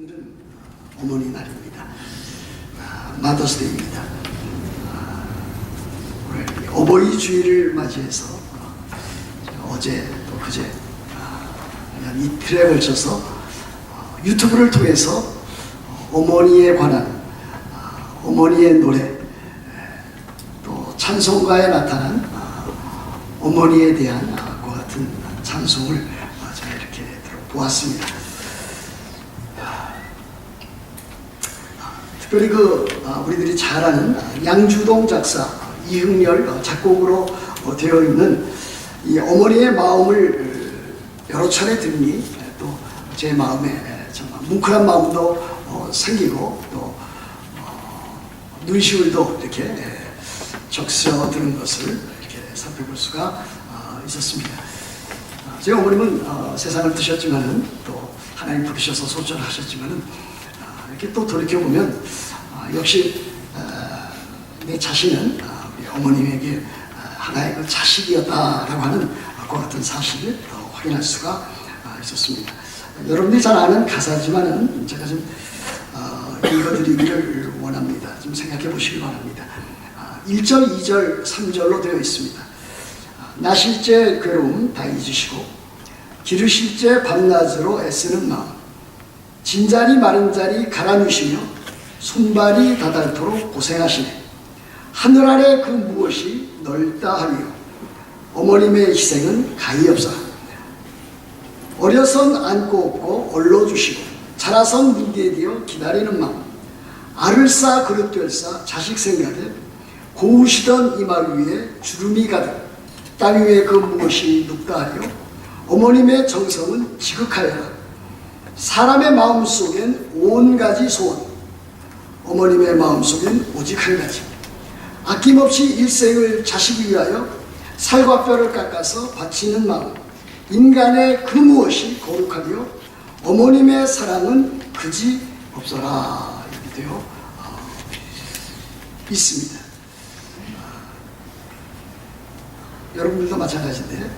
오늘은 어머니 날입니다. 마더스데이입니다. 오늘 어버이 주일을 맞이해서 어제 또 그제 한 이틀에 걸쳐서 유튜브를 통해서 어머니에 관한 어머니의 노래 또 찬송가에 나타난 어머니에 대한 그와 같은 찬송을 제가 이렇게 들어보았습니다. 특별히 우리들이 잘 아는 양주동 작사, 이흥렬 작곡으로 되어 있는 이 어머니의 마음을 여러 차례 들으니 또 제 마음에 정말 뭉클한 마음도 생기고 또 눈시울도 이렇게 적셔드는 것을 이렇게 살펴볼 수가 있었습니다. 제 어머님은 세상을 뜨셨지만은 또 하나님 부르셔서 소천하셨지만은 이렇게 또 돌이켜보면 역시 내 자신은 우리 어머님에게 하나의 그 자식이었다라고 하는 그와 같은 사실을 확인할 수가 있었습니다. 여러분들이 잘 아는 가사지만은 제가 좀 읽어드리기를 원합니다. 좀 생각해 보시기 바랍니다. 1절, 2절, 3절로 되어 있습니다. 나실제 괴로움 다 잊으시고 기르실제 밤낮으로 애쓰는 마음, 진자리 마른 자리 갈아누시며 손발이 다닳도록 고생하시네. 하늘 아래 그 무엇이 넓다 하리요. 어머님의 희생은 가히 없사. 어려선 안고 업고 얼러주시고 자라선 무게에 되어 기다리는 마음, 알을 쌓아 그릇 될싸 자식 생각에 고우시던 이마 위에 주름이 가득 땅 위에 그 무엇이 눕다 하리요. 어머님의 정성은 지극하여라. 사람의 마음속엔 온 가지 소원, 어머님의 마음속엔 오직 한 가지, 아낌없이 일생을 자식을 위하여 살과 뼈를 깎아서 바치는 마음, 인간의 그 무엇이 거룩하리요. 어머님의 사랑은 그지 없어라. 이렇게 되어 있습니다. 여러분들도 마찬가지인데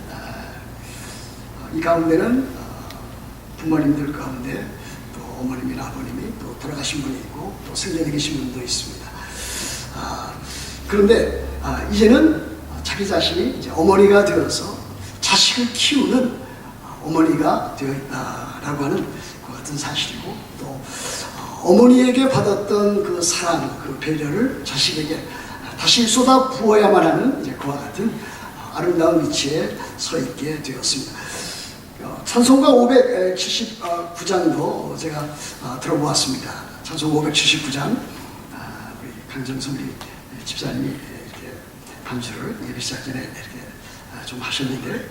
이 가운데는 부모님들 가운데 또 어머님이나 아버님이 또 돌아가신 분이 있고 또 생전에 계신 분도 있습니다. 그런데 이제는 자기 자신이 이제 어머니가 되어서 자식을 키우는 어머니가 되어 있다라고 하는 그 같은 사실이고, 또 어머니에게 받았던 그 사랑, 그 배려를 자식에게 다시 쏟아 부어야만 하는 이제 그와 같은 아름다운 위치에 서 있게 되었습니다. 찬송가 579장도 제가 들어보았습니다. 찬송 579장, 우리 강정선 우리 집사님이 이렇게 반주를 예배 시작 전에 이렇게 좀 하셨는데,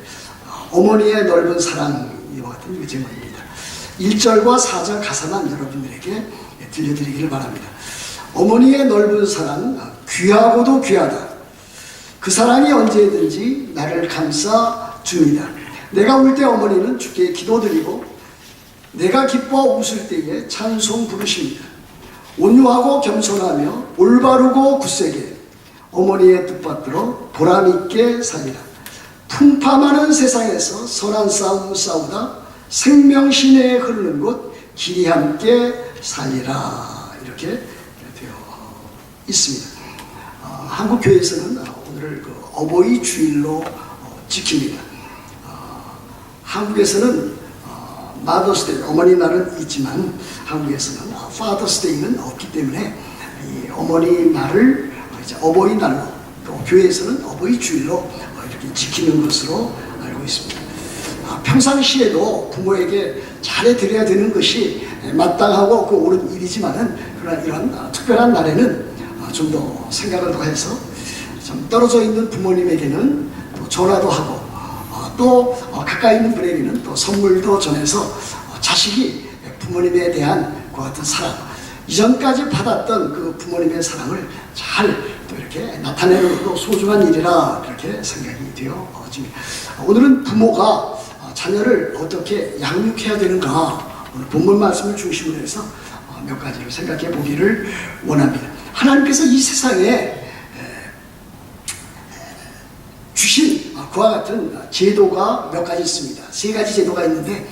어머니의 넓은 사랑, 이와 같은 제목입니다. 1절과 4절 가사만 여러분들에게 들려드리기를 바랍니다. 어머니의 넓은 사랑, 귀하고도 귀하다. 그 사랑이 언제든지 나를 감싸 줍니다. 내가 울 때 어머니는 주께 기도드리고 내가 기뻐 웃을 때에 찬송 부르십니다. 온유하고 겸손하며 올바르고 굳세게 어머니의 뜻받들어 보람있게 살리라. 풍파많은 세상에서 선한 싸움 싸우다 생명시내에 흐르는 곳 길이 함께 살리라. 이렇게 되어 있습니다. 한국교회에서는 오늘을 그 어버이 주일로 지킵니다. 한국에서는 마더스데이, 어머니 날은 있지만 한국에서는 파더스데이는 없기 때문에 이 어머니 날을 이제 어버이 날로, 또 교회에서는 어버이 주일로 이렇게 지키는 것으로 알고 있습니다. 평상시에도 부모에게 잘해드려야 되는 것이 마땅하고 그 옳은 일이지만은, 그러나 이런 특별한 날에는 좀 더 생각을 더 해서 좀 떨어져 있는 부모님에게는 또 전화도 하고 또 가까이 있는 분에게는 또 선물도 전해서 자식이 부모님에 대한 그 같은 사랑, 이전까지 받았던 그 부모님의 사랑을 잘 또 이렇게 나타내는 것도 소중한 일이라 그렇게 생각이 되어집니다. 오늘은 부모가 자녀를 어떻게 양육해야 되는가, 오늘 본문 말씀을 중심으로 해서 몇 가지를 생각해 보기를 원합니다. 하나님께서 이 세상에 주신 그와 같은 제도가 몇 가지 있습니다. 세 가지 제도가 있는데,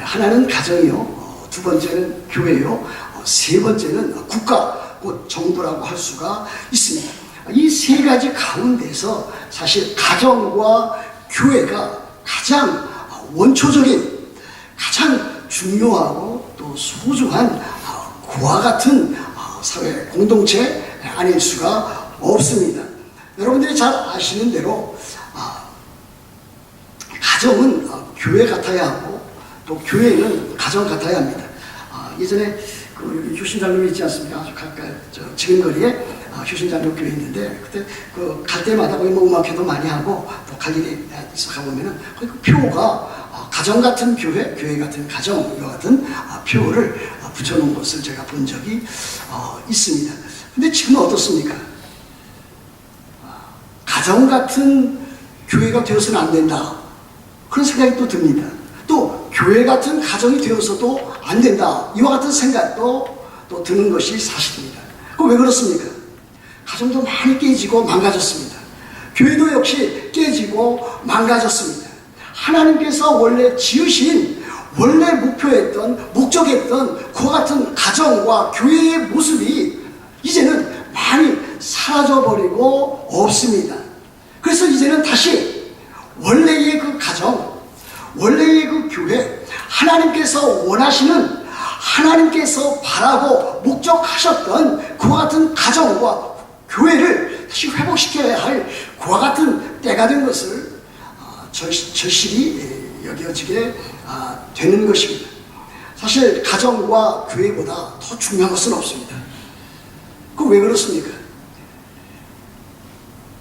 하나는 가정이요, 두 번째는 교회요, 세 번째는 국가, 곧 정부라고 할 수가 있습니다. 이 세 가지 가운데서 사실 가정과 교회가 가장 원초적인, 가장 중요하고 또 소중한 그와 같은 사회 공동체 아닐 수가 없습니다. 여러분들이 잘 아시는 대로 가정은 교회 같아야 하고 또 교회는 가정 같아야 합니다. 예전에 그 효신장로회 있지 않습니까? 아주 가까이 지금 거리에 효신장로 교회 있는데 그때 그 갈 때마다 거기 뭐 음악회도 많이 하고 또 갈 일이 있어 가보면은 거기 그 표가 가정 같은 교회, 교회 같은 가정 이와 같은 표를 붙여놓은 것을 제가 본 적이 있습니다. 근데 지금은 어떻습니까? 가정 같은 교회가 되어서는 안 된다, 그런 생각이 또 듭니다. 또 교회 같은 가정이 되어서도 안 된다, 이와 같은 생각도 또 드는 것이 사실입니다. 왜 그렇습니까? 가정도 많이 깨지고 망가졌습니다. 교회도 역시 깨지고 망가졌습니다. 하나님께서 원래 지으신, 원래 목표했던, 목적했던 그와 같은 가정과 교회의 모습이 이제는 많이 사라져버리고 없습니다. 그래서 이제는 다시 원래의 그 가정, 원래의 그 교회, 하나님께서 원하시는, 하나님께서 바라고 목적하셨던 그와 같은 가정과 교회를 다시 회복시켜야 할 그와 같은 때가 된 것을 절실히 여겨지게 되는 것입니다. 사실 가정과 교회보다 더 중요한 것은 없습니다. 왜 그렇습니까?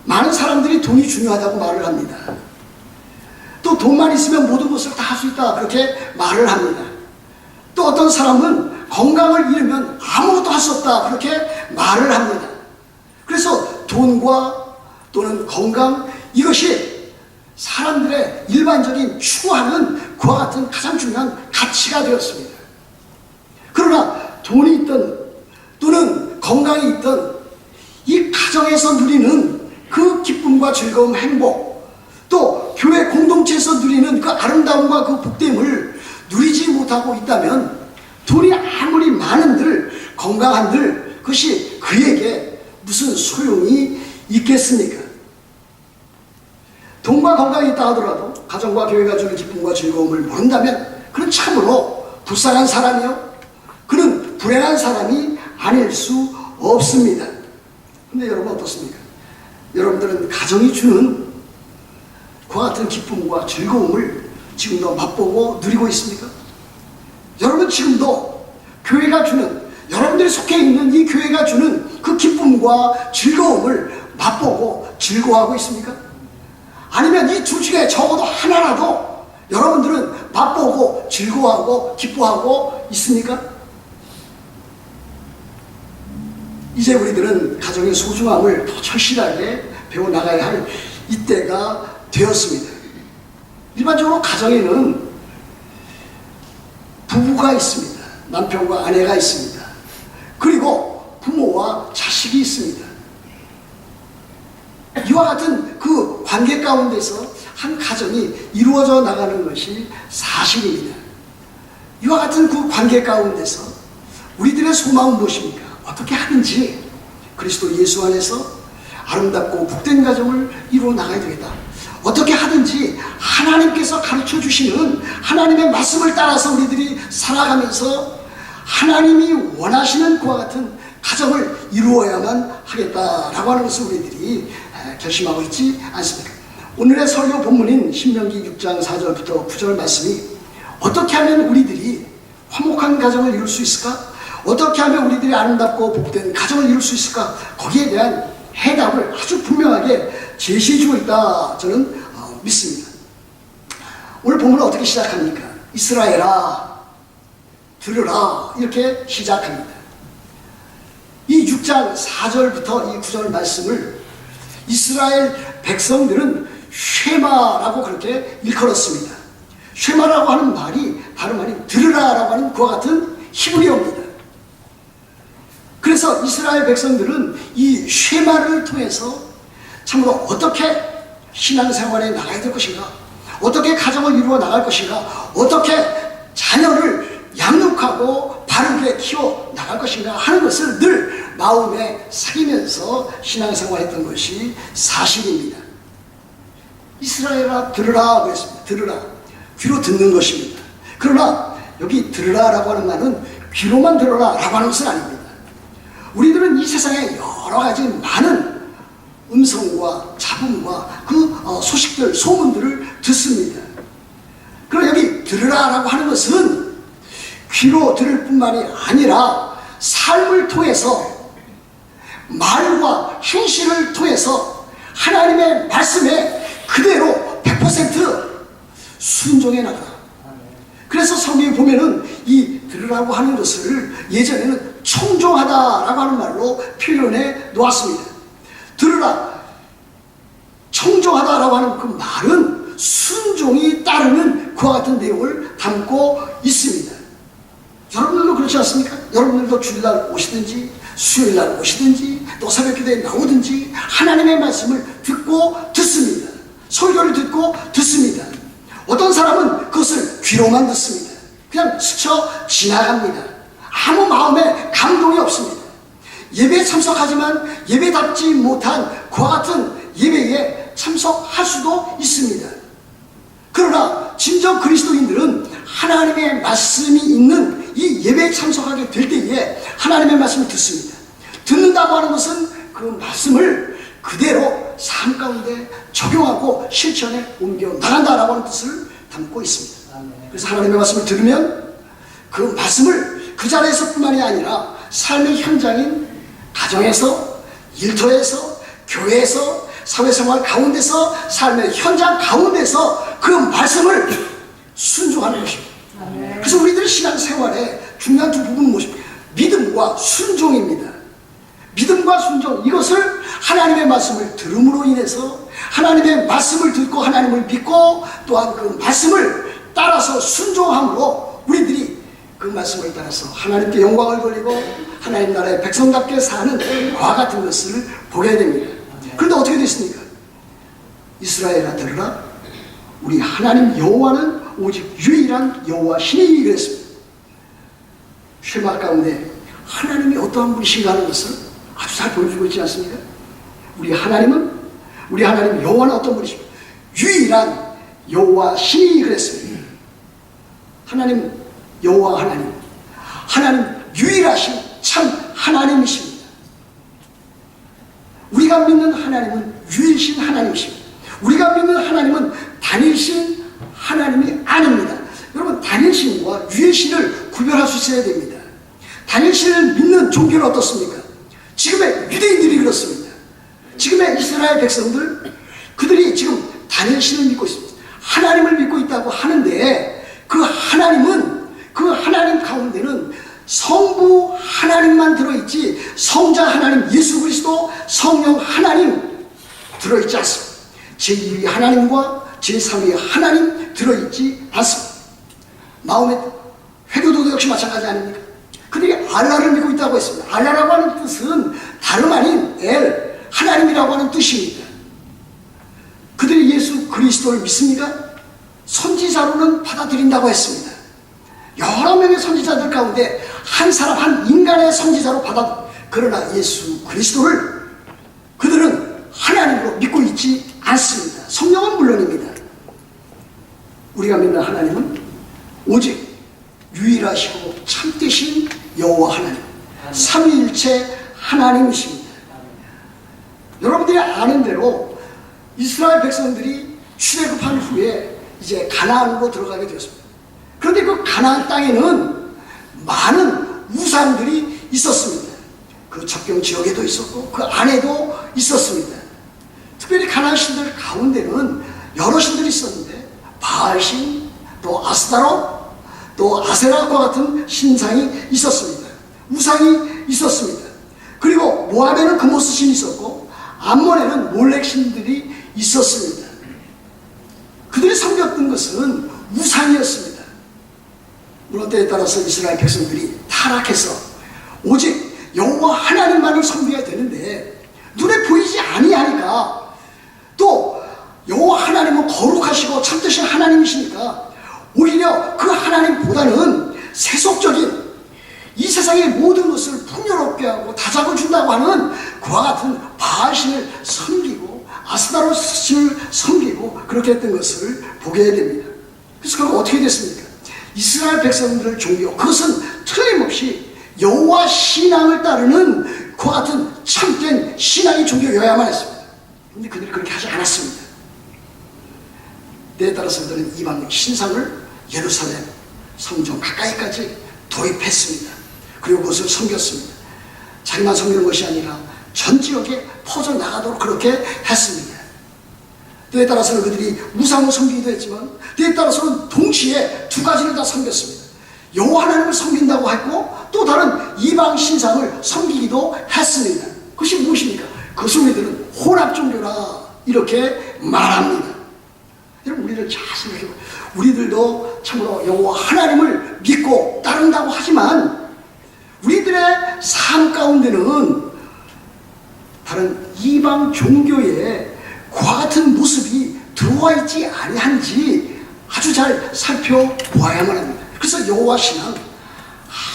많은 사람들이 돈이 중요하다고 말을 합니다. 또 돈만 있으면 모든 것을 다 할 수 있다, 그렇게 말을 합니다. 또 어떤 사람은 건강을 잃으면 아무것도 할 수 없다, 그렇게 말을 합니다. 그래서 돈과 또는 건강, 이것이 사람들의 일반적인 추구하는 그와 같은 가장 중요한 가치가 되었습니다. 그러나 돈이 있든 또는 건강이 있든 이 가정에서 누리는 그 기쁨과 즐거움, 행복, 또 교회 공동체에서 누리는 그 아름다움과 그 복됨을 누리지 못하고 있다면 돈이 아무리 많은들, 건강한들 그것이 그에게 무슨 소용이 있겠습니까? 돈과 건강이 있다 하더라도 가정과 교회가 주는 기쁨과 즐거움을 모른다면 그는 참으로 불쌍한 사람이요, 그는 불행한 사람이 아닐 수 없습니다. 근데 여러분 어떻습니까? 여러분들은 가정이 주는 그와 같은 기쁨과 즐거움을 지금도 맛보고 누리고 있습니까? 여러분 지금도 교회가 주는, 여러분들이 속해 있는 이 교회가 주는 그 기쁨과 즐거움을 맛보고 즐거워하고 있습니까? 아니면 이 둘 중에 적어도 하나라도 여러분들은 맛보고 즐거워하고 기뻐하고 있습니까? 이제 우리들은 가정의 소중함을 더 절실하게 배워나가야 할 이때가 되었습니다. 일반적으로 가정에는 부부가 있습니다. 남편과 아내가 있습니다. 그리고 부모와 자식이 있습니다. 이와 같은 그 관계 가운데서 한 가정이 이루어져 나가는 것이 사실입니다. 이와 같은 그 관계 가운데서 우리들의 소망은 무엇입니까? 어떻게 하든지 그리스도 예수 안에서 아름답고 복된 가정을 이루어 나가야 되겠다. 어떻게 하든지 하나님께서 가르쳐 주시는 하나님의 말씀을 따라서 우리들이 살아가면서 하나님이 원하시는 그와 같은 가정을 이루어야만 하겠다라고 하는 것을 우리들이 결심하고 있지 않습니까? 오늘의 설교 본문인 신명기 6장 4절부터 9절 말씀이 어떻게 하면 우리들이 화목한 가정을 이룰 수 있을까? 어떻게 하면 우리들이 아름답고 복된 가정을 이룰 수 있을까? 거기에 대한 해답을 아주 분명하게 제시해주고 있다, 저는 믿습니다. 오늘 본문은 어떻게 시작합니까? 이스라엘아 들으라, 이렇게 시작합니다. 이 6장 4절부터 이 9절 말씀을 이스라엘 백성들은 쉐마라고 그렇게 일컬었습니다. 쉐마라고 하는 말이 다름 아닌 들으라라고 하는 그와 같은 히브리어입니다. 그래서 이스라엘 백성들은 이 쉐마를 통해서 참으로 어떻게 신앙생활에 나가야 될 것인가, 어떻게 가정을 이루어 나갈 것인가, 어떻게 자녀를 양육 거룩하고 바르게 키워 나갈 것인가 하는 것을 늘 마음에 새기면서 신앙생활했던 것이 사실입니다. 이스라엘아 들으라 그랬습니다. 들으라. 귀로 듣는 것입니다. 그러나 여기 들으라라고 하는 말은 귀로만 들어라라고 하는 것은 아닙니다. 우리들은 이 세상에 여러 가지 많은 음성과 잡음과 그 소식들, 소문들을 듣습니다. 그러나 여기 들으라라고 하는 것은 귀로 들을 뿐만이 아니라 삶을 통해서 말과 행실을 통해서 하나님의 말씀에 그대로 100% 순종해 나가라. 그래서 성경에 보면은 이 들으라고 하는 것을 예전에는 청종하다라고 하는 말로 표현해 놓았습니다. 들으라, 청종하다라고 하는 그 말은 순종이 따르는 그와 같은 내용을 담고 있습니다. 여러분들도 그렇지 않습니까? 여러분들도 주일날 오시든지 수요일날 오시든지 또 새벽기도에 나오든지 하나님의 말씀을 듣습니다. 설교를 듣고 듣습니다. 어떤 사람은 그것을 귀로만 듣습니다. 그냥 스쳐 지나갑니다. 아무 마음에 감동이 없습니다. 예배에 참석하지만 예배답지 못한 그와 같은 예배에 참석할 수도 있습니다. 그러나 진정 그리스도인들은 하나님의 말씀이 있는 이 예배에 참석하게 될 때에 하나님의 말씀을 듣습니다. 듣는다고 하는 것은 그 말씀을 그대로 삶 가운데 적용하고 실천에 옮겨 나간다라고 하는 뜻을 담고 있습니다. 그래서 하나님의 말씀을 들으면 그 말씀을 그 자리에서 뿐만이 아니라 삶의 현장인 가정에서, 일터에서, 교회에서, 사회생활 가운데서, 삶의 현장 가운데서 그 말씀을 순종하는 것입니다. 그래서 우리들의 신앙생활에 중요한 두 부분은 무엇입니까? 믿음과 순종입니다. 믿음과 순종, 이것을 하나님의 말씀을 들음으로 인해서 하나님의 말씀을 듣고 하나님을 믿고 또한 그 말씀을 따라서 순종함으로 우리들이 그 말씀을 따라서 하나님께 영광을 돌리고 하나님 나라의 백성답게 사는 그와 같은 것을 보게 됩니다. 그런데 어떻게 됐습니까? 이스라엘아 들으라, 우리 하나님 여호와는 오직 유일한 여호와시니 그랬습니다. 쉐마 가운데 하나님이 어떠한 분이신가 하는 것을 아주 잘 보여주고 있지 않습니까? 우리 하나님 여호와는 어떤 분이십니까? 유일한 여호와시니 그랬습니다. 하나님 여호와 하나님 유일하신 참 하나님이십니다. 우리가 믿는 하나님은 유일신 하나님이십니다. 우리가 믿는 하나님은 단일신 하나님이 아닙니다. 여러분, 단일신과 유일신을 구별할 수 있어야 됩니다. 단일신을 믿는 종교는 어떻습니까? 지금의 유대인들이 그렇습니다. 지금의 이스라엘 백성들, 그들이 지금 단일신을 믿고 있습니다. 하나님을 믿고 있다고 하는데 그 하나님 가운데는 성부 하나님만 들어있지 성자 하나님 예수 그리스도 성령 하나님 들어있지 않습니다. 제2위 하나님과 제3위 하나님 들어있지 않습니다. 마음의 회교도도 역시 마찬가지 아닙니까? 그들이 알라를 믿고 있다고 했습니다. 알라라고 하는 뜻은 다름 아닌 엘, 하나님이라고 하는 뜻입니다. 그들이 예수 그리스도를 믿습니까? 선지자로는 받아들인다고 했습니다. 여러 명의 선지자들 가운데 한 사람, 한 인간의 선지자로 그러나 예수 그리스도를 그들은 하나님으로 믿고 있지 않습니다. 성령은 물론입니다. 우리가 믿는 하나님은 오직 유일하시고 참되신 여호와 하나님, 삼위일체 하나님이십니다. 여러분들이 아는 대로 이스라엘 백성들이 출애굽한 후에 이제 가나안으로 들어가게 되었습니다. 그런데 그 가나안 땅에는 많은 우상들이 있었습니다. 그 접경 지역에도 있었고 그 안에도 있었습니다. 특별히 가나안 신들 가운데는 여러 신들이 있었는데 바알신, 또 아스타롯, 또 아세라과 같은 신상이 있었습니다. 우상이 있었습니다. 그리고 모압에는 그모스 신이 있었고 암몬에는 몰렉 신들이 있었습니다. 그들이 섬겼던 것은 우상이었습니다. 물론 때에 따라서 이스라엘 백성들이 타락해서 오직 여호와 하나님만을 섬겨야 되는데 눈에 보이지 아니하니까, 또 여호와 하나님은 거룩하시고 참되신 하나님이시니까 오히려 그 하나님보다는 세속적인 이 세상의 모든 것을 풍요롭게 하고 다잡아 준다고 하는 그와 같은 바알신을 섬기고 아스타로스를 섬기고 그렇게 했던 것을 보게 됩니다. 그래서 결국 어떻게 됐습니까? 이스라엘 백성들을 종교, 그것은 틀림없이 여호와 신앙을 따르는 그와 같은 참된 신앙의 종교여야만 했습니다. 그런데 그들이 그렇게 하지 않았습니다. 때에 따라서 그들은 이방 신상을 예루살렘 성전 가까이까지 도입했습니다. 그리고 그것을 섬겼습니다. 자기만 섬기는 것이 아니라 전 지역에 퍼져나가도록 그렇게 했습니다. 때에 따라서는 그들이 우상을 섬기기도 했지만 때에 따라서는 동시에 두 가지를 다 섬겼습니다. 여호와 하나님을 섬긴다고 했고 또 다른 이방 신상을 섬기기도 했습니다. 그것이 무엇입니까? 그것을 우리들은 혼합 종교라 이렇게 말합니다. 여러분, 우리를 잘 생각해보세요. 우리들도 참으로 여호와 하나님을 믿고 따른다고 하지만 우리들의 삶 가운데는 다른 이방 종교의 그와 같은 모습이 들어와 있지 아니한지 아주 잘 살펴보아야만 합니다. 그래서 여호와 신앙,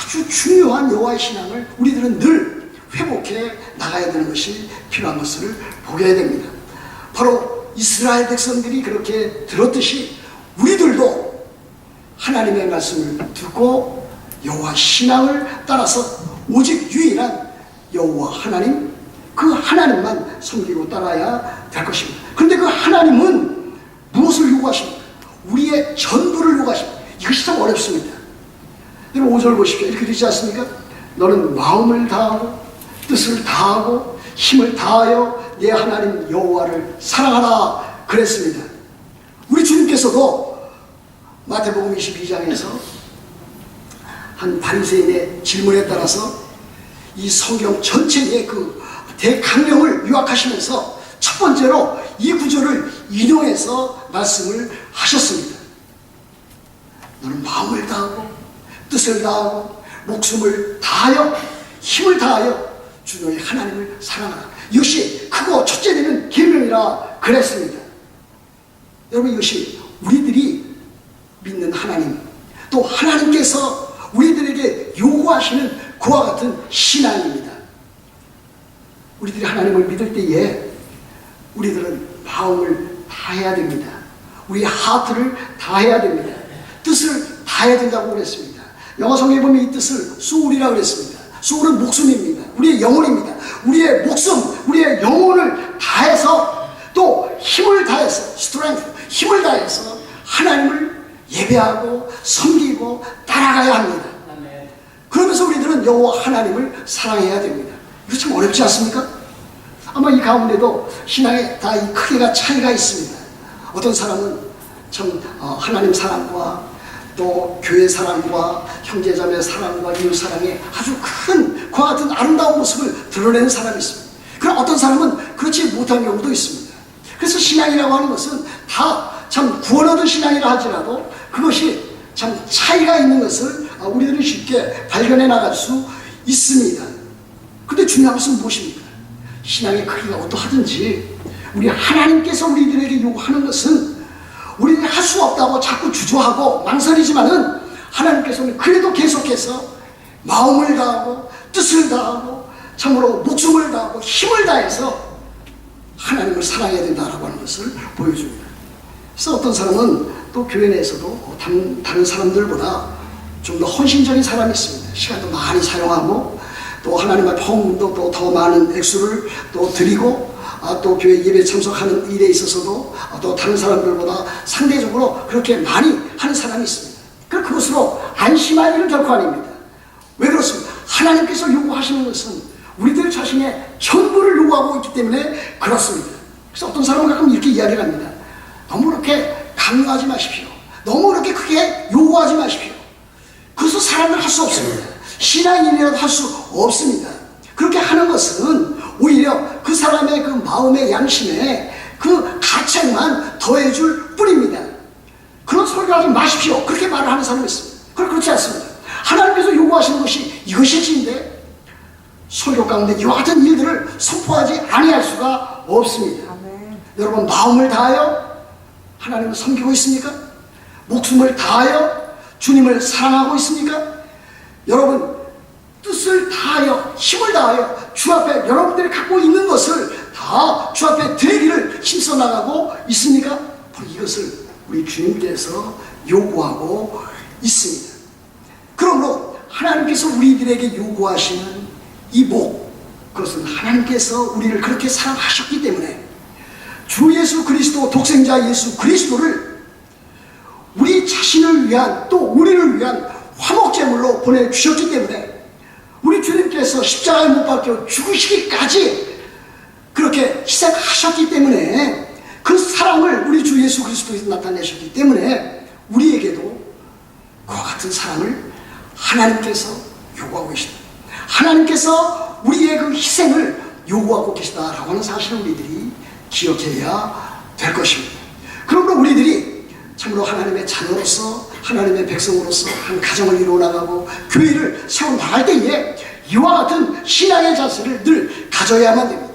아주 중요한 여호와의 신앙을 우리들은 늘 회복해 나가야 되는 것이 필요한 것을 보게 됩니다. 바로 이스라엘 백성들이 그렇게 들었듯이 우리들도 하나님의 말씀을 듣고 여호와 신앙을 따라서 오직 유일한 여호와 하나님, 그 하나님만 섬기고 따라야 될 것입니다. 그런데 그 하나님은 무엇을 요구하십니까? 우리의 전부를 요구하십니다. 이것이 참 어렵습니다. 여러분 5절 보십시오. 이렇게 되지 않습니까? 너는 마음을 다하고 뜻을 다하고 힘을 다하여 내 하나님 여호와를 사랑하라 그랬습니다. 우리 주님께서도 마태복음 22장에서 한 바리새인의 질문에 따라서 이 성경 전체의 그 대강령을 요약하시면서 첫 번째로 이 구절을 인용해서 말씀을 하셨습니다. 너는 마음을 다하고 뜻을 다하고 목숨을 다하여 힘을 다하여 주 너의 하나님을 사랑하라. 이것이 크고 첫째 되는 계명이라 그랬습니다. 여러분, 이것이 우리들이 믿는 하나님, 또 하나님께서 우리들에게 요구하시는 그와 같은 신앙입니다. 우리들이 하나님을 믿을 때에 우리들은 마음을 다해야 됩니다. 우리의 하트를 다해야 됩니다. 뜻을 다해야 된다고 그랬습니다. 영어 성경에 보면 이 뜻을 소울이라고 그랬습니다. 소울은 목숨입니다. 우리의 영혼입니다. 우리의 목숨, 우리의 영혼을 다해서 또 힘을 다해서 힘을 다해서 하나님을 예배하고 섬기고 따라가야 합니다. 그러면서 우리들은 여호와 하나님을 사랑해야 됩니다. 이거 참 어렵지 않습니까? 아마 이 가운데도 신앙에 다 이 크기가 차이가 있습니다. 어떤 사람은 참 하나님 사랑과 또 교회 사랑과 형제자매 사랑과 이웃 사랑에 아주 큰 그와 같은 아름다운 모습을 드러내는 사람이 있습니다. 그럼 어떤 사람은 그렇지 못한 경우도 있습니다. 그래서 신앙이라고 하는 것은 다 참 구원 얻은 신앙이라 할지라도 그것이 참 차이가 있는 것을 우리들이 쉽게 발견해 나갈 수 있습니다. 그런데 중요한 것은 무엇입니까? 신앙의 크기가 어떠하든지 우리 하나님께서 우리들에게 요구하는 것은 우리는 할 수 없다고 자꾸 주저하고 망설이지만은 하나님께서는 그래도 계속해서 마음을 다하고 뜻을 다하고 참으로 목숨을 다하고 힘을 다해서 하나님을 사랑해야 된다라고 하는 것을 보여줍니다. 그래서 어떤 사람은 또 교회 내에서도 다른 사람들보다 좀 더 헌신적인 사람이 있습니다. 시간도 많이 사용하고 또 하나님 앞에 헌금도 또 더 많은 액수를 또 드리고 또 교회 예배 참석하는 일에 있어서도 또 다른 사람들보다 상대적으로 그렇게 많이 하는 사람이 있습니다. 그럼 그것으로 안심할 일은 결코 아닙니다. 왜 그렇습니까? 하나님께서 요구하시는 것은 우리들 자신의 전부를 요구하고 있기 때문에 그렇습니다. 그래서 어떤 사람은 가끔 이렇게 이야기를 합니다. 너무 그렇게 강요하지 마십시오. 너무 그렇게 크게 요구하지 마십시오. 그것은 사람을 할 수 없습니다. 신앙인이라도 할 수 없습니다. 그렇게 하는 것은 오히려 그 사람의 그 마음의 양심에 그 가책만 더해줄 뿐입니다. 그런 소리를 하지 마십시오. 그렇게 말을 하는 사람이 있습니다. 그렇지 않습니다. 하나님께서 요구하시는 것이 이것일지인데 설교 가운데 이와 같은 일들을 선포하지 아니할 수가 없습니다. 아멘. 여러분, 마음을 다하여 하나님을 섬기고 있습니까? 목숨을 다하여 주님을 사랑하고 있습니까? 여러분, 뜻을 다하여 힘을 다하여 주 앞에 여러분들이 갖고 있는 것을 다 주 앞에 드리기를 힘써 나가고 있습니까? 바로 이것을 우리 주님께서 요구하고 있습니다. 그러므로 하나님께서 우리들에게 요구하시는 이 복, 그것은 하나님께서 우리를 그렇게 사랑하셨기 때문에 주 예수 그리스도, 독생자 예수 그리스도를 우리 자신을 위한, 또 우리를 위한 화목제물로 보내주셨기 때문에 우리 주님께서 십자가에 못 박혀 죽으시기까지 그렇게 희생하셨기 때문에 그 사랑을 우리 주 예수 그리스도에서 나타내셨기 때문에 우리에게도 그와 같은 사랑을 하나님께서 요구하고 계시다. 하나님께서 우리의 그 희생을 요구하고 계시다라고 하는 사실을 우리들이 기억해야 될 것입니다. 그러므로 우리들이 참으로 하나님의 자녀로서, 하나님의 백성으로서 한 가정을 이루어나가고 교회를 세워나갈 때에 이와 같은 신앙의 자세를 늘 가져야만 됩니다.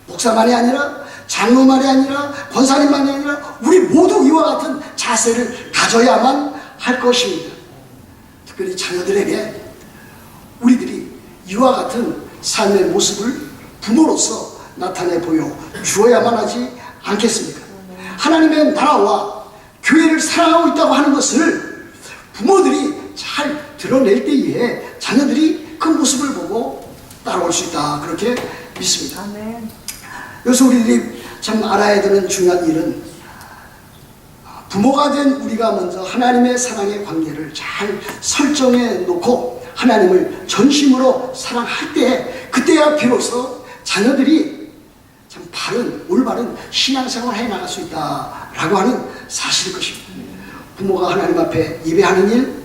목사만이 아니라, 장로만이 아니라, 권사님만이 아니라 우리 모두 이와 같은 자세를 가져야만 할 것입니다. 특별히 자녀들에게 우리들이 이와 같은 삶의 모습을 부모로서 나타내 보여 주어야만 하지 않겠습니까? 하나님의 나라와 교회를 사랑하고 있다고 하는 것을 부모들이 잘 드러낼 때에 자녀들이 그 모습을 보고 따라올 수 있다, 그렇게 믿습니다. 아멘. 여기서 우리들이 참 알아야 되는 중요한 일은 부모가 된 우리가 먼저 하나님의 사랑의 관계를 잘 설정해 놓고 하나님을 전심으로 사랑할 때, 그때야 비로소 자녀들이 참 바른, 올바른 신앙생활을 해나갈 수 있다라고 하는 사실일 것입니다. 부모가 하나님 앞에 예배하는 일,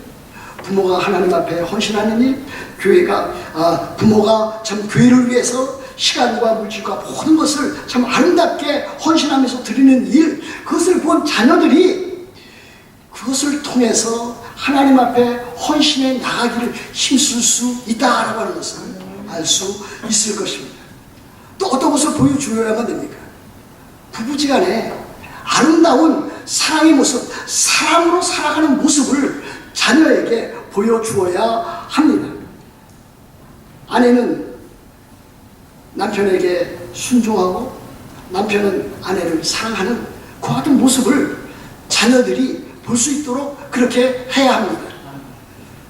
부모가 하나님 앞에 헌신하는 일, 교회가 부모가 참 교회를 위해서 시간과 물질과 모든 것을 참 아름답게 헌신하면서 드리는 일, 그것을 본 자녀들이 그것을 통해서 하나님 앞에 헌신해 나가기를 힘쓸 수 있다라고 하는 것을 알 수 있을 것입니다. 또 어떤 것을 보여주어야만 됩니까? 부부지간에 아름다운 사랑의 모습, 사랑으로 살아가는 모습을 자녀에게 보여주어야 합니다. 아내는 남편에게 순종하고 남편은 아내를 사랑하는 그 같은 모습을 자녀들이 볼 수 있도록 그렇게 해야 합니다.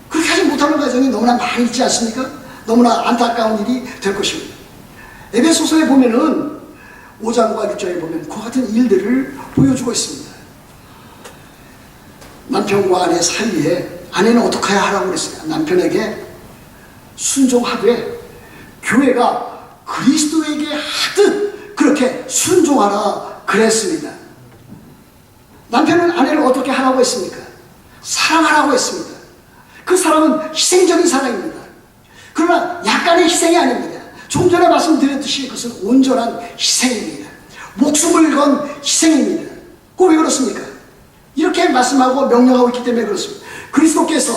그렇게 하지 못하는 가정이 너무나 많이 있지 않습니까? 너무나 안타까운 일이 될 것입니다. 에베소서에 보면은 5장과 6장에 보면 그 같은 일들을 보여주고 있습니다. 남편과 아내 사이에 아내는 어떻게 해야 하라고 그랬어요? 남편에게 순종하되 교회가 그리스도에게 하듯 그렇게 순종하라 그랬습니다. 남편은 아내를 어떻게 하라고 했습니까? 사랑하라고 했습니다. 그 사랑은 희생적인 사랑입니다. 그러나 약간의 희생이 아닙니다. 좀 전에 말씀드렸듯이 그것은 온전한 희생입니다. 목숨을 건 희생입니다. 그 왜 그렇습니까? 이렇게 말씀하고 명령하고 있기 때문에 그렇습니다. 그리스도께서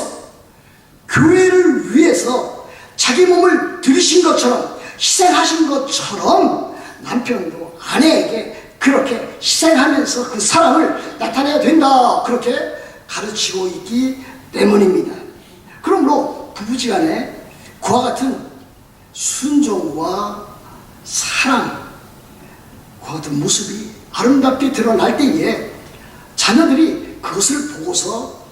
교회를 위해서 자기 몸을 들이신 것처럼, 희생하신 것처럼 남편도 아내에게 그렇게 희생하면서 그 사랑을 나타내야 된다, 그렇게 가르치고 있기 때문입니다. 그러므로 부부지간에 그와 같은 순종과 사랑, 그와 같은 모습이 아름답게 드러날 때에 자녀들이 그것을 보고서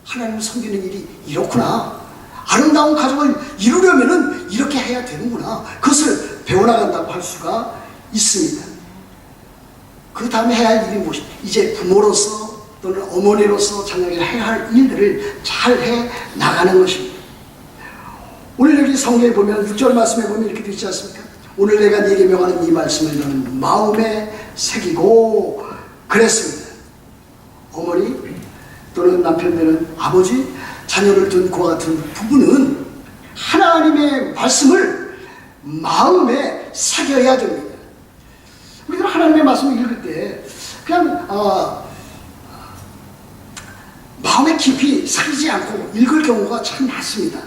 하나님을 섬기는 일이 이렇구나, 아름다운 가정을 이루려면은 이렇게 해야 되는구나, 그것을 배워나간다고 할 수가 있습니다. 그 다음에 해야 할 일이 무엇이? 이제 부모로서 또는 어머니로서 자녀에게 해야 할 일들을 잘 해 나가는 것입니다. 오늘 여기 성경에 보면 6절 말씀에 보면 이렇게 되어 있지 않습니까? 오늘 내가 네게 명하는 이 말씀을 너는 마음에 새기고 그랬습니다. 어머니 또는 남편들은 아버지, 자녀를 둔 그와 같은 부부는 하나님의 말씀을 마음에 새겨야 됩니다. 우리가 하나님의 말씀을 읽을 때 그냥 마음에 깊이 새기지 않고 읽을 경우가 참 많습니다.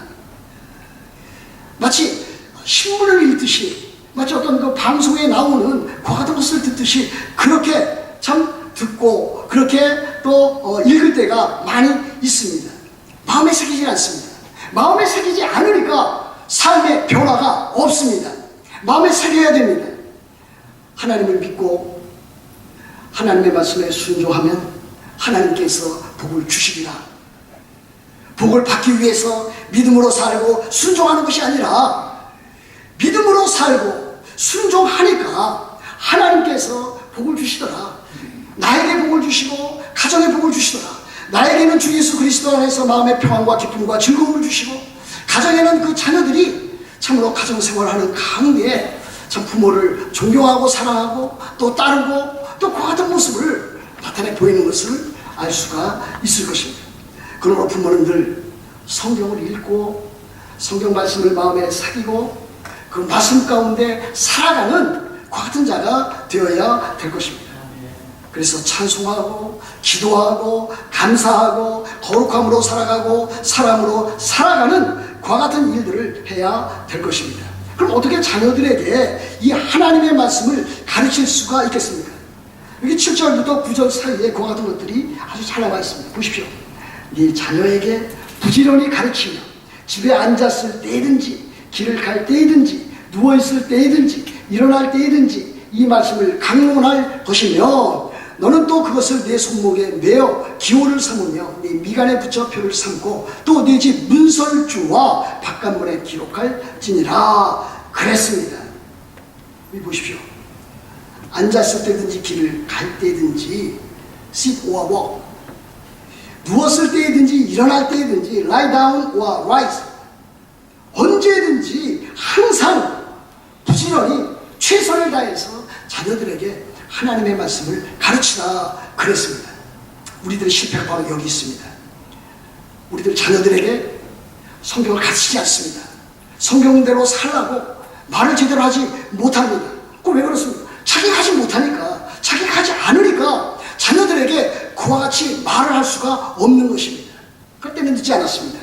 마치 신문을 읽듯이, 마치 어떤 그 방송에 나오는 그 같은 것을 듣듯이 그렇게 참 듣고 그렇게 또 읽을 때가 많이 있습니다. 마음에 새기지 않습니다. 마음에 새기지 않으니까 삶의 변화가 없습니다. 마음에 새겨야 됩니다. 하나님을 믿고 하나님의 말씀에 순종하면 하나님께서 복을 주시리라. 복을 받기 위해서 믿음으로 살고 순종하는 것이 아니라 믿음으로 살고 순종하니까 하나님께서 복을 주시더라. 나에게 복을 주시고 가정에 복을 주시더라. 나에게는 주 예수 그리스도 안에서 마음의 평안과 기쁨과 즐거움을 주시고 가정에는 그 자녀들이 참으로 가정생활하는 가운데 참 부모를 존경하고 사랑하고 또 따르고 또 그와 같은 모습을 나타내 보이는 것을 알 수가 있을 것입니다. 그러므로 부모는 늘 성경을 읽고 성경 말씀을 마음에 새기고 그 말씀 가운데 살아가는 그와 같은 자가 되어야 될 것입니다. 그래서 찬송하고 기도하고 감사하고 거룩함으로 살아가고 사랑으로 살아가는 그와 같은 일들을 해야 될 것입니다. 그럼 어떻게 자녀들에게 이 하나님의 말씀을 가르칠 수가 있겠습니까? 여기 7절부터 9절 사이에 그와 같은 것들이 아주 잘 나와 있습니다. 보십시오. 네 자녀에게 부지런히 가르치며 집에 앉았을 때든지 길을 갈 때든지 누워있을 때든지 일어날 때든지 이 말씀을 강론할 것이며 너는 또 그것을 내 손목에 메어 기호를 삼으며 네 미간에 붙여 표를 삼고 또 네 집 문설주와 바깥문에 기록할지니라 그랬습니다. 여기 보십시오. 앉았을 때든지 길을 갈 때든지 sit or walk 누웠을 때든지 일어날 때든지 lie down or rise 언제든지 항상 부지런히 최선을 다해서 자녀들에게 하나님의 말씀을 가르치라 그랬습니다. 우리들의 실패가 바로 여기 있습니다. 우리들 자녀들에게 성경을 가르치지 않습니다. 성경대로 살라고 말을 제대로 하지 못합니다. 그거 왜 그렇습니까? 자기가 하지 못하니까 자기가 하지 않으니까 자녀들에게 그와 같이 말을 할 수가 없는 것입니다. 그것 때문에 늦지 않았습니다.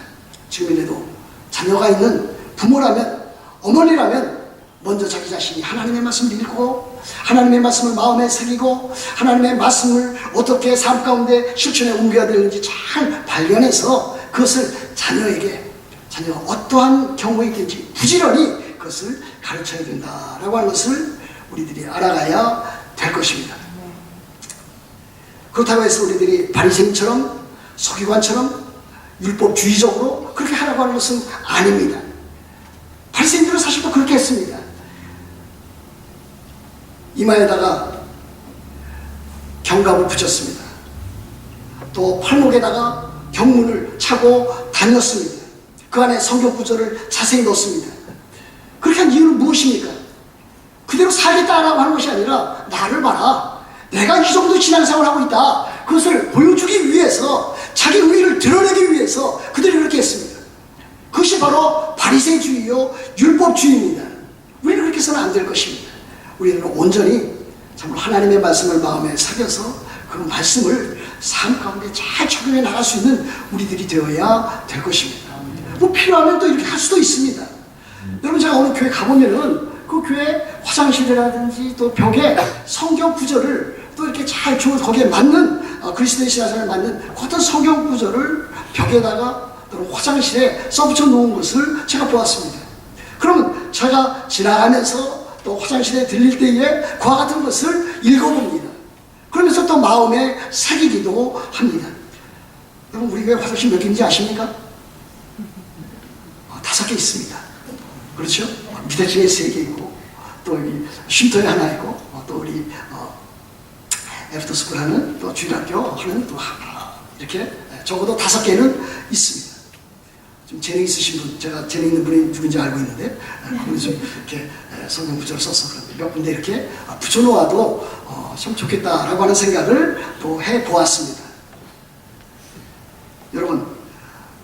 지금이라도 자녀가 있는 부모라면 어머니라면 먼저 자기 자신이 하나님의 말씀을 읽고 하나님의 말씀을 마음에 새기고 하나님의 말씀을 어떻게 삶 가운데 실천에 옮겨야 되는지 잘 발견해서 그것을 자녀에게 자녀가 어떠한 경우이든지 부지런히 그것을 가르쳐야 된다라고 하는 것을 우리들이 알아가야 될 것입니다. 그렇다고 해서 우리들이 바리새인처럼 서기관처럼 율법주의적으로 그렇게 하라고 하는 것은 아닙니다. 바리새인들은 사실 또 그렇게 했습니다. 이마에다가 경갑을 붙였습니다. 또 팔목에다가 경문을 차고 다녔습니다. 그 안에 성경 구절을 자세히 넣습니다. 그렇게 한 이유는 무엇입니까? 그대로 살겠다라고 하는 것이 아니라 나를 봐라. 내가 이 정도 신앙생활을 하고 있다. 그것을 보여주기 위해서 자기 의의를 드러내기 위해서 그들이 그렇게 했습니다. 그것이 바로 바리새주의요 율법주의입니다. 우리는 그렇게 해서는 안 될 것입니다. 우리는 온전히 정말 하나님의 말씀을 마음에 새겨서 그 말씀을 삶 가운데 잘 적용해 나갈 수 있는 우리들이 되어야 될 것입니다. 뭐 필요하면 또 이렇게 할 수도 있습니다. 여러분 제가 어느 교회 가보면은 그 교회 화장실이라든지 또 벽에 성경 구절을 또 이렇게 잘 거기에 맞는 그리스도의 신앙생활에 맞는 어떤 성경 구절을 벽에다가 또는 화장실에 써붙여 놓은 것을 제가 보았습니다. 그러면 제가 지나가면서 또 화장실에 들릴 때에 그와 같은 것을 읽어봅니다. 그러면서 또 마음에 새기기도 합니다. 여러분 우리 교회 화장실 몇 개인지 아십니까? 5개 있습니다. 그렇죠? 밑에층에 3개 있고 또 여기 쉼터에 하나 있고 또 우리 애프터스쿨 하는 또 주일학교 하는 또 하나 이렇게 적어도 5개는 있습니다. 좀 재능 있으신 분, 제가 재능 있는 분이 누군지 알고 있는데 그분이 좀 이렇게 성경 구절을 써서 몇 군데 이렇게 붙여놓아도 참 좋겠다라고 하는 생각을 또 해보았습니다. 여러분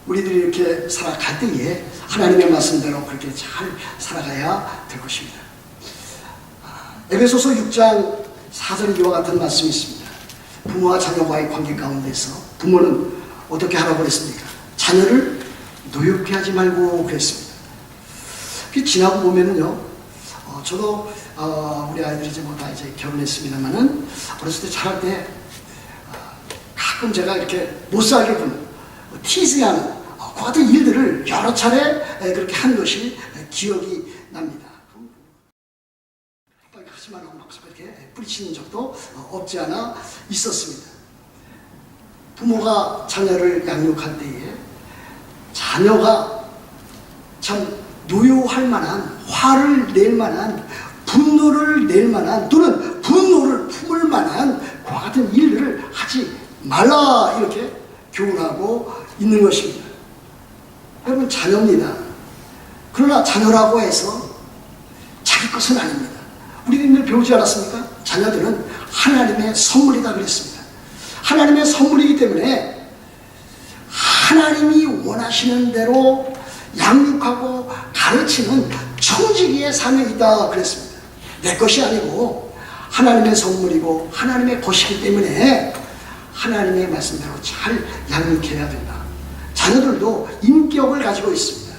우리들이 이렇게 살아갈 때에 하나님의 말씀대로 그렇게 잘 살아가야 될 것입니다. 에베소서 6장 4절에 이와 같은 말씀이 있습니다. 부모와 자녀와의 관계 가운데서 부모는 어떻게 하라고 그랬습니까? 자녀를 노엽게 하지 말고 그랬습니다. 지나고 보면은요, 저도 우리 아이들이 이제 뭐 다 이제 결혼했습니다만은 어렸을 때 자랄 때 가끔 제가 이렇게 못살게 군 티즈하는 그 같은 일들을 여러 차례 그렇게 한 것이 기억이 납니다. 하지 말라고 막 이렇게 뿌리치는 적도 없지 않아 있었습니다. 부모가 자녀를 양육할 때에 자녀가 참 노여할 만한, 화를 낼 만한, 분노를 낼 만한, 또는 분노를 품을 만한 그와 같은 일들을 하지 말라, 이렇게 교훈하고 있는 것입니다. 여러분, 자녀입니다. 그러나 자녀라고 해서 자기 것은 아닙니다. 우리는 배우지 않았습니까? 자녀들은 하나님의 선물이다 그랬습니다. 하나님의 선물이기 때문에 하나님이 원하시는 대로 양육하고 가르치는 청지기의 사명이다 그랬습니다. 내 것이 아니고 하나님의 선물이고 하나님의 것이기 때문에 하나님의 말씀대로 잘 양육해야 된다. 자녀들도 인격을 가지고 있습니다.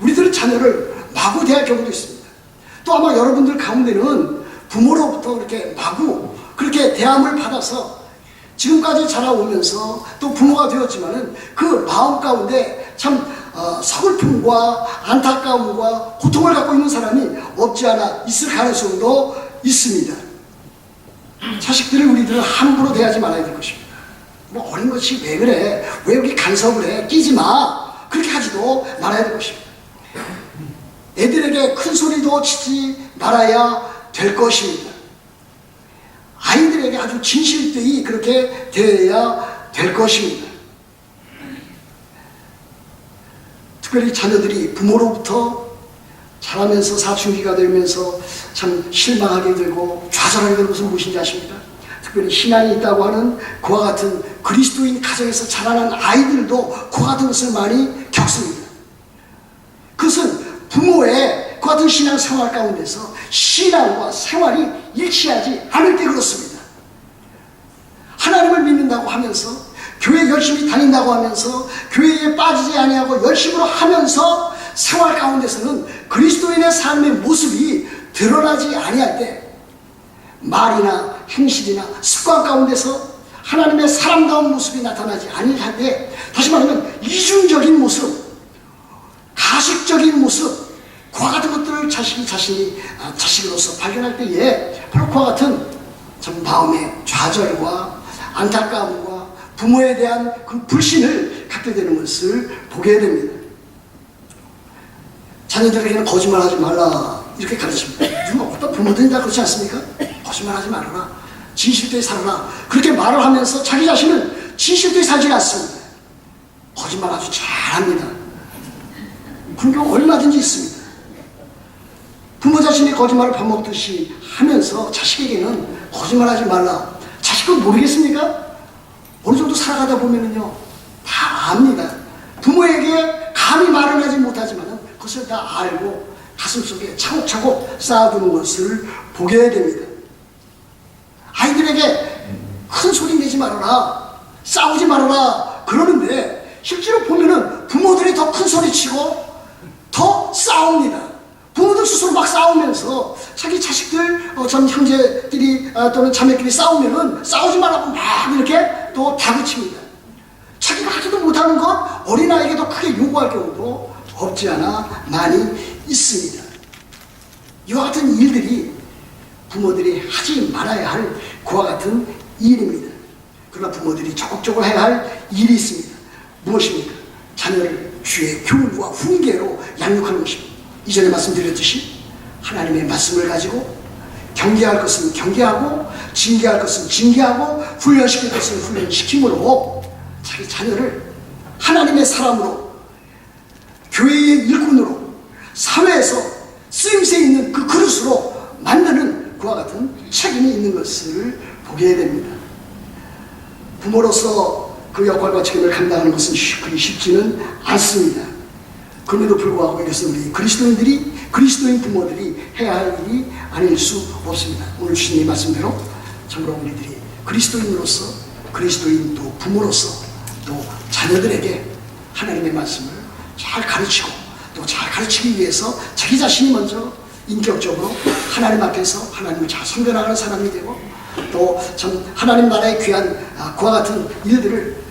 우리들은 자녀를 마구 대할 경우도 있습니다. 또 아마 여러분들 가운데는 부모로부터 그렇게 마구 그렇게 대함을 받아서 지금까지 자라오면서 또 부모가 되었지만은 그 마음 가운데 참 서글픔과 안타까움과 고통을 갖고 있는 사람이 없지 않아 있을 가능성도 있습니다. 자식들을 우리들은 함부로 대하지 말아야 될 것입니다. 뭐 어린 것이 왜 그래? 왜 여기 간섭을 해? 끼지 마. 그렇게 하지도 말아야 될 것입니다. 애들에게 큰 소리도 치지 말아야 될 것입니다. 아이들에게 아주 진실되이 그렇게 대해야 될 것입니다. 특별히 자녀들이 부모로부터 자라면서 사춘기가 되면서 참 실망하게 되고 좌절하게 되는 것은 무엇인지 아십니까? 특별히 신앙이 있다고 하는 그와 같은 그리스도인 가정에서 자라난 아이들도 그와 같은 것을 많이 겪습니다. 그것은 부모의 그 같은 신앙 생활 가운데서 신앙과 생활이 일치하지 않을 때 그렇습니다. 하나님을 믿는다고 하면서 교회 열심히 다닌다고 하면서 교회에 빠지지 아니하고 열심으로 하면서 생활 가운데서는 그리스도인의 삶의 모습이 드러나지 아니할 때 말이나 행실이나 습관 가운데서 하나님의 사람다운 모습이 나타나지 아니할 때 다시 말하면 이중적인 모습, 가식적인 모습, 그와 같은 것들을 자신이 자식으로서 발견할 때에 바로 그와 같은 참 마음의 좌절과 안타까움과 부모에 대한 그 불신을 갖게 되는 것을 보게 됩니다. 자녀들에게는 거짓말하지 말라 이렇게 가르칩니다. 누가 어떤 부모들이 다 그렇지 않습니까? 거짓말하지 말아라, 진실되이 살아라, 그렇게 말을 하면서 자기 자신은 진실되이 살지 않습니다. 거짓말 아주 잘합니다. 그런 경우 얼마든지 있습니다. 부모 자신이 거짓말을 밥 먹듯이 하면서 자식에게는 거짓말하지 말라. 자식은 모르겠습니까? 어느 정도 살아가다 보면은요 다 압니다. 부모에게 감히 말을 하지 못하지만 그것을 다 알고 가슴속에 차곡차곡 쌓아두는 것을 보게 됩니다. 아이들에게 큰 소리 내지 말아라, 싸우지 말아라 그러는데 실제로 보면은 부모들이 더 큰 소리 치고 더 싸웁니다. 부모들 스스로 막 싸우면서 자기 자식들, 전 형제들이 또는 자매끼리 싸우면은 싸우지 말라고 막 이렇게 또 다그칩니다. 자기가 하지도 못하는 것 어린아이에게도 크게 요구할 경우도 없지 않아 많이 있습니다. 이와 같은 일들이 부모들이 하지 말아야 할 그와 같은 일입니다. 그러나 부모들이 적극적으로 해야 할 일이 있습니다. 무엇입니까? 자녀를 주의 교훈과 훈계로 양육하는 것입니다. 이전에 말씀드렸듯이 하나님의 말씀을 가지고 경계할 것은 경계하고 징계할 것은 징계하고 훈련시킬 것은 훈련시킴으로 자기 자녀를 하나님의 사람으로, 교회의 일꾼으로, 사회에서 쓰임새 있는 그 그릇으로 만드는 그와 같은 책임이 있는 것을 보게 됩니다. 부모로서 그 역할과 책임을 감당하는 것은 그리 쉽지는 않습니다. 그럼에도 불구하고 이것은 우리 그리스도인들이, 그리스도인 부모들이 해야 할 일이 아닐 수 없습니다. 오늘 주님의 말씀대로 참으로 우리들이 그리스도인으로서, 그리스도인 또 부모로서 또 자녀들에게 하나님의 말씀을 잘 가르치고 또 잘 가르치기 위해서 자기 자신이 먼저 인격적으로 하나님 앞에서 하나님을 잘 섬겨나가는 사람이 되고 또 참 하나님 나라의 귀한 그와 같은 일들을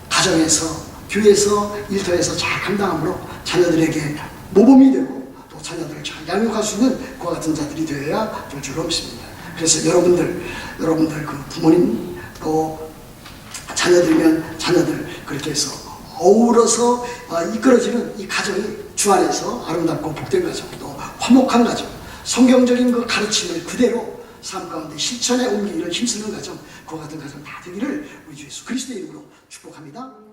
가정에서, 교회에서, 일터에서 잘 감당함으로 자녀들에게 모범이 되고 또 자녀들을 잘 양육할 수 있는 그와 같은 자들이 되어야 될 줄로 믿습니다. 그래서 여러분들 그 부모님 또 자녀들이면 자녀들 그렇게 해서 어우러서 이끌어지는 이 가정이 주 안에서 아름답고 복된 가정, 또 화목한 가정, 성경적인 그 가르침을 그대로 삶 가운데 실천에 옮기기를 힘쓰는 가정, 그와 같은 가정 다 되기를 우리 주 예수 그리스도의 이름으로 축복합니다.